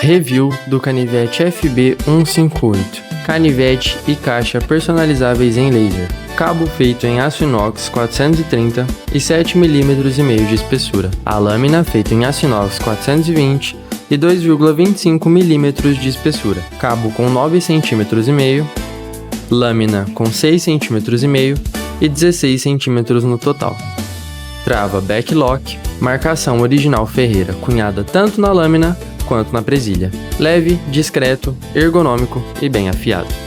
Review do canivete FB158. Canivete e caixa personalizáveis em laser. Cabo feito em aço inox 430 e 7,5 mm de espessura. A lâmina feita em aço inox 420 e 2,25 mm de espessura. Cabo com 9,5 cm, lâmina com 6,5 cm e 16 cm no total. Trava backlock, marcação original Ferreira, cunhada tanto na lâmina quanto na presilha. Leve, discreto, ergonômico e bem afiado.